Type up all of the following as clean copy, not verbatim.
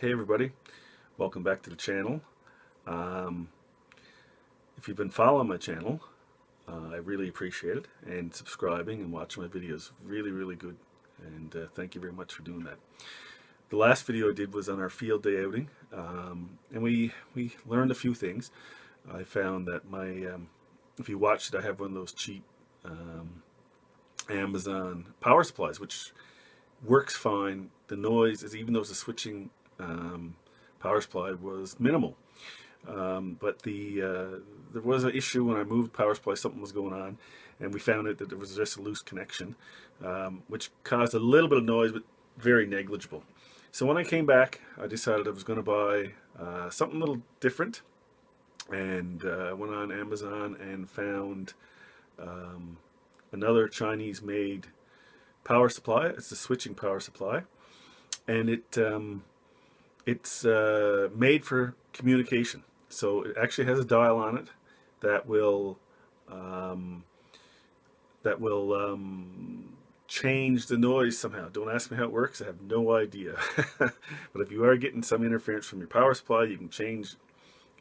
Hey everybody, welcome back to the channel. If you've been following my channel, I really appreciate it, and subscribing and watching my videos, really good, and thank you very much for doing that. The last video I did was on our field day outing, and we learned a few things. I found that my, if you watched it, I have one of those cheap Amazon power supplies, which works fine. The noise is, even though it's a switching power supply, was minimal. But there was an issue when I moved power supply. Something was going on, and we found out that there was just a loose connection, which caused a little bit of noise, but very negligible. So when I came back, I decided I was going to buy something a little different, and I went on Amazon and found another Chinese-made power supply. It's a switching power supply, and it's made for communication. So it actually has a dial on it that will change the noise somehow. Don't ask me how it works. I have no idea. But if you are getting some interference from your power supply, you can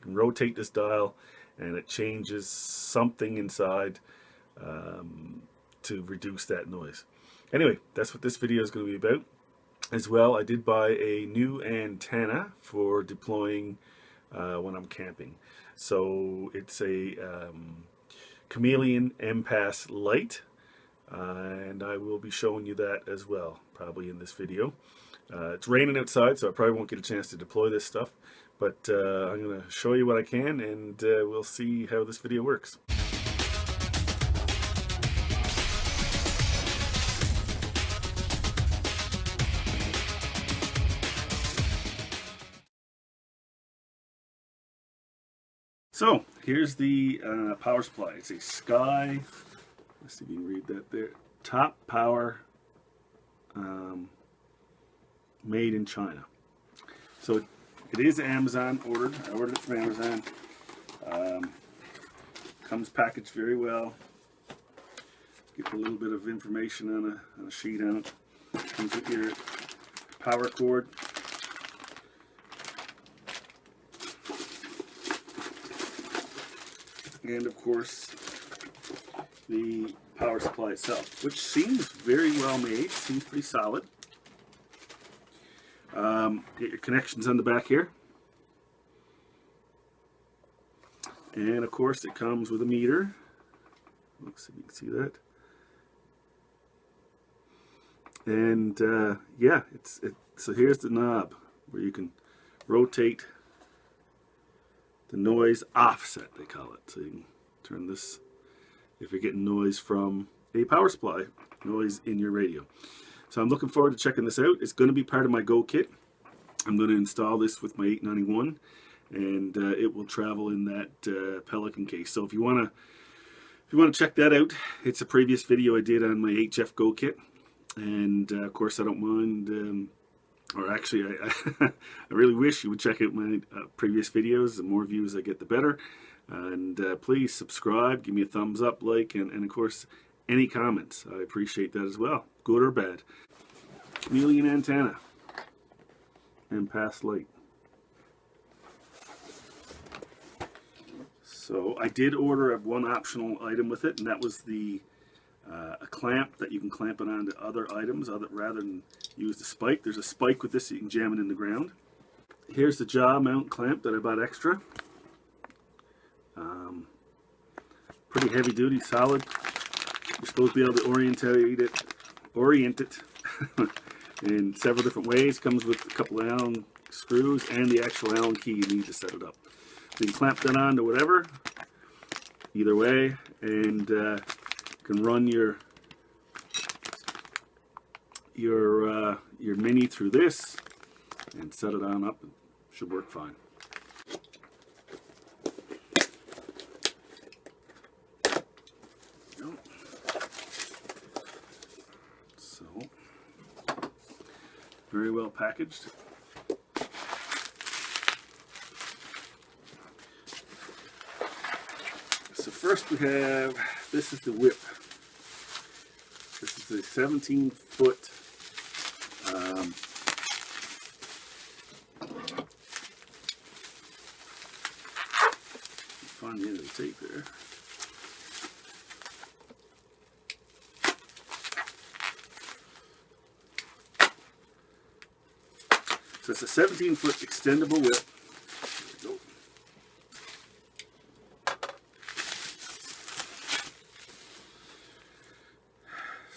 rotate this dial, and it changes something inside to reduce that noise. Anyway, that's what this video is going to be about. As well, I did buy a new antenna for deploying when I'm camping. So it's a Chameleon MPAS Lite, and I will be showing you that as well, probably in this video. It's raining outside, so I probably won't get a chance to deploy this stuff, but I'm going to show you what I can, and we'll see how this video works. So here's the power supply. It's a Sky, let's see if you can read that there, Top Power, made in China. So it is Amazon ordered. I ordered it from Amazon. Comes packaged very well. Get a little bit of information on a sheet on it. Comes with your power cord. And of course, the power supply itself, which seems very well made, seems pretty solid. Get your connections on the back here. And of course, it comes with a meter. Let's see if you can see that. And yeah, so here's the knob where you can rotate the noise offset, they call it. So you can turn this if you're getting noise from a power supply, noise in your radio. So I'm looking forward to checking this out. It's going to be part of my Go kit. I'm going to install this with my 891, and it will travel in that Pelican case. So if you want to check that out, it's a previous video I did on my HF Go kit, and of course I don't mind. Or actually, I really wish you would check out my previous videos. The more views I get, the better. And please subscribe, give me a thumbs up, like, and of course, any comments. I appreciate that as well, good or bad. Chameleon antenna, MPAS Lite. So I did order one optional item with it, and that was a clamp that you can clamp it onto other items rather than use the spike. There's a spike with this so you can jam it in the ground. Here's the jaw mount clamp that I bought extra. Pretty heavy duty, solid. You're supposed to be able to orient it in several different ways. Comes with a couple of Allen screws and the actual Allen key you need to set it up. So you can clamp that onto whatever, either way, and you can run your Mini through this and set it on up. It should work fine. So very well packaged. So first we have, this is the whip. This is a 17-foot on the end of the tape there. So it's a 17-foot extendable whip. There we go.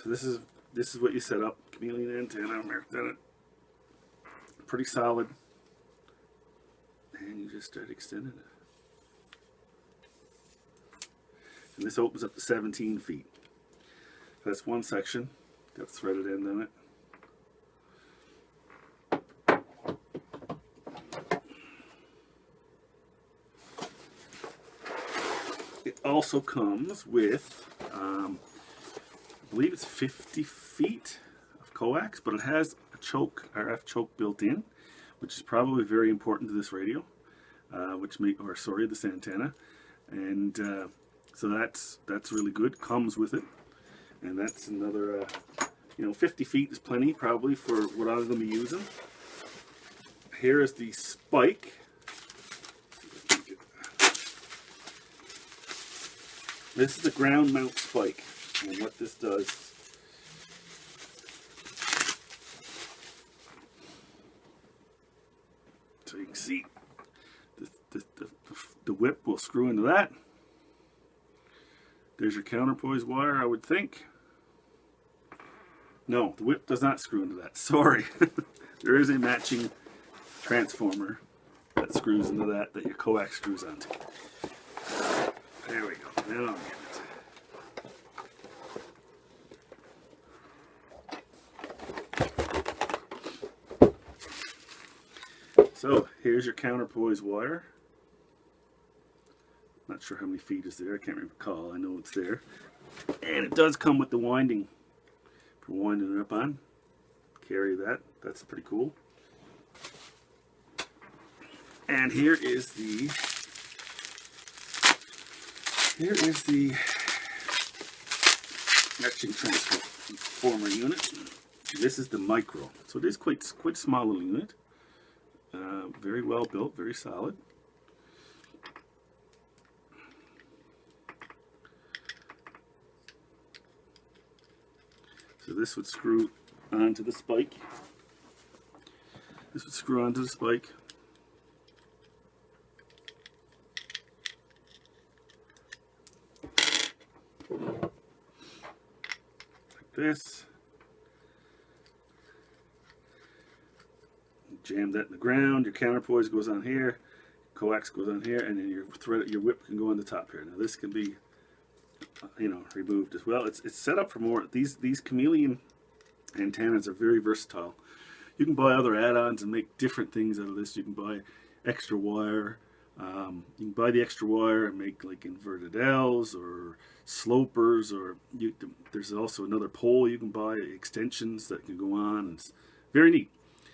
So this is what you set up. Chameleon antenna, done it. Pretty solid. And you just start extending it. And this opens up to 17 feet. So that's one section. Got threaded end on it. It also comes with, I believe it's 50 feet of coax, but it has a choke, RF choke built in, which is probably very important to this radio, this antenna, and so that's really good. Comes with it, and that's another, 50 feet is plenty probably for what I'm going to be using. Here is the spike. This is a ground mount spike, and what this does, so you can see the whip will screw into that. There's your counterpoise wire, I would think. No, the whip does not screw into that. Sorry. There is a matching transformer that screws into that your coax screws onto. There we go. Now I'm getting it. So here's your counterpoise wire. Not sure how many feet is there. I can't recall. I know it's there. And it does come with the winding for winding it up on. Carry that. That's pretty cool. And here is the matching transformer unit. This is the micro. So it is quite small little unit. Very well built, very solid. So this would screw onto the spike. This would screw onto the spike. Like this. Jam that in the ground. Your counterpoise goes on here. Coax goes on here, and then your whip can go on the top here. Now this can be removed as well. It's set up for more. These Chameleon antennas are very versatile. You can buy other add-ons and make different things out of this. You can buy extra wire. You can buy the extra wire and make like inverted L's or slopers, or there's also another pole you can buy, extensions that can go on. It's very neat.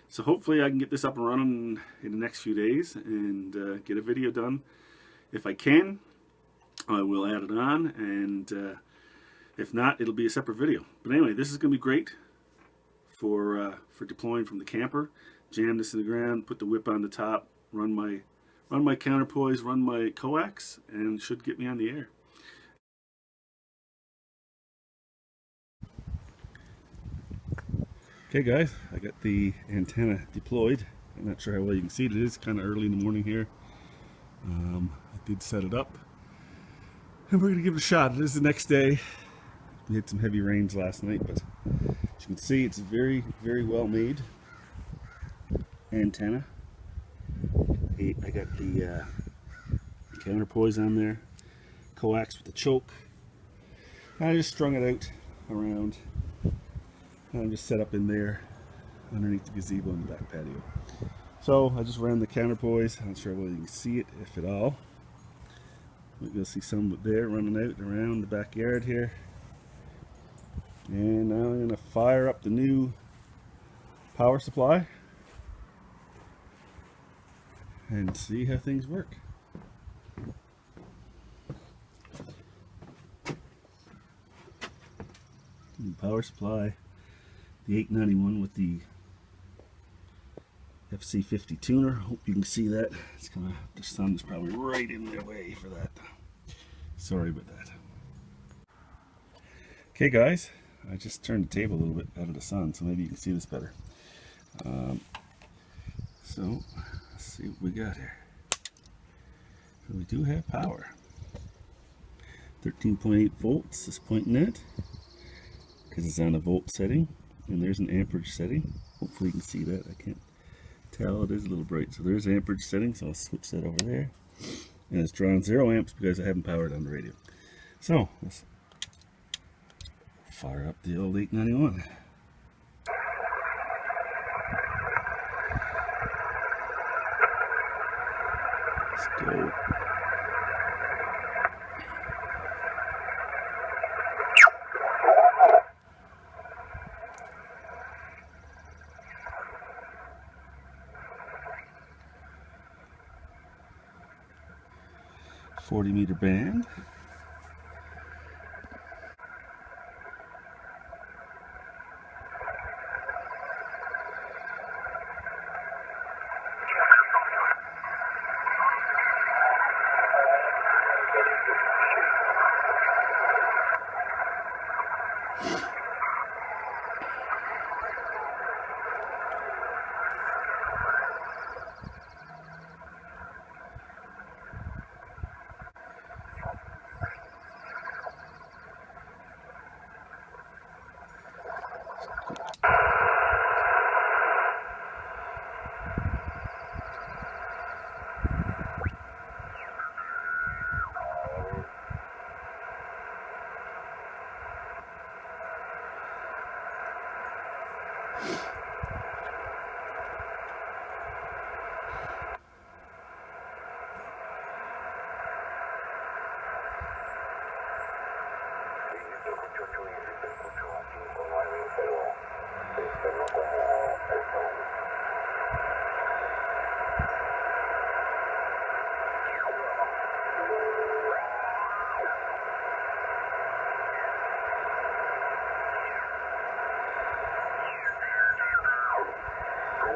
So hopefully I can get this up and running in the next few days and get a video done. If I can, I will add it on, and if not, it'll be a separate video. But anyway, this is going to be great for deploying from the camper. Jam this in the ground, put the whip on the top, run my counterpoise, run my coax, and should get me on the air. Okay guys, I got the antenna deployed. I'm not sure how well you can see it. It is kind of early in the morning here. I did set it up, and we're going to give it a shot. It is the next day. We had some heavy rains last night, but as you can see, it's a very, very well made antenna. I got the counterpoise on there, coax with the choke. I just strung it out around. I'm just set up in there underneath the gazebo in the back patio. So I just ran the counterpoise. I'm not sure whether you can see it, if at all. You'll see some there running out around the backyard here. And now I'm going to fire up the new power supply and see how things work. New power supply. The 891 with the FC50 tuner. Hope you can see that. It's kind of, the sun's probably right in the way for that. Sorry about that. Okay guys, I just turned the table a little bit out of the sun, so maybe you can see this better. So let's see what we got here. So we do have power. 13.8 volts is pointing at, because it's on a volt setting, and there's an amperage setting. Hopefully you can see that. I can't tell, it is a little bright. So there's amperage setting, so I'll switch that over there. And it's drawing 0 amps because I haven't powered on the radio. So let's fire up the old 891. Let's go. .40-meter band.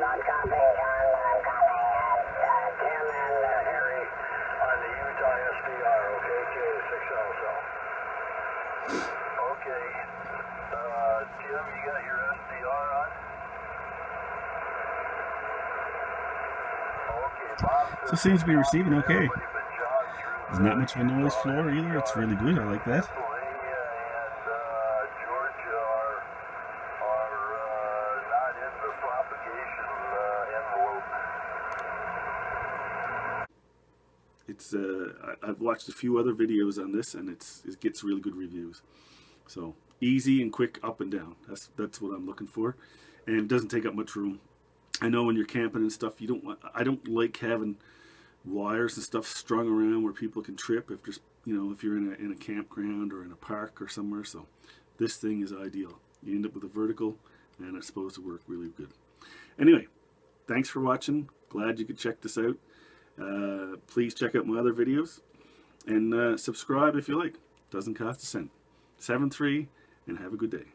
I'm coming, I'm coming at Tim and Harry on the Utah SDR, okay, K6LSL. Okay, Tim, you got your SDR on? Okay, Bob. So it seems to be receiving okay. There's not much of a noise floor either. It's really good. I like that. It's I've watched a few other videos on this, and it gets really good reviews. So easy and quick up and down. That's what I'm looking for, and it doesn't take up much room. I know when you're camping and stuff, you don't want. I don't like having wires and stuff strung around where people can trip if there's, you know, if you're in a campground or in a park or somewhere. So this thing is ideal. You end up with a vertical, and it's supposed to work really good. Anyway, thanks for watching. Glad you could check this out. Please check out my other videos, and subscribe if you like. Doesn't cost a cent. 7-3, and have a good day.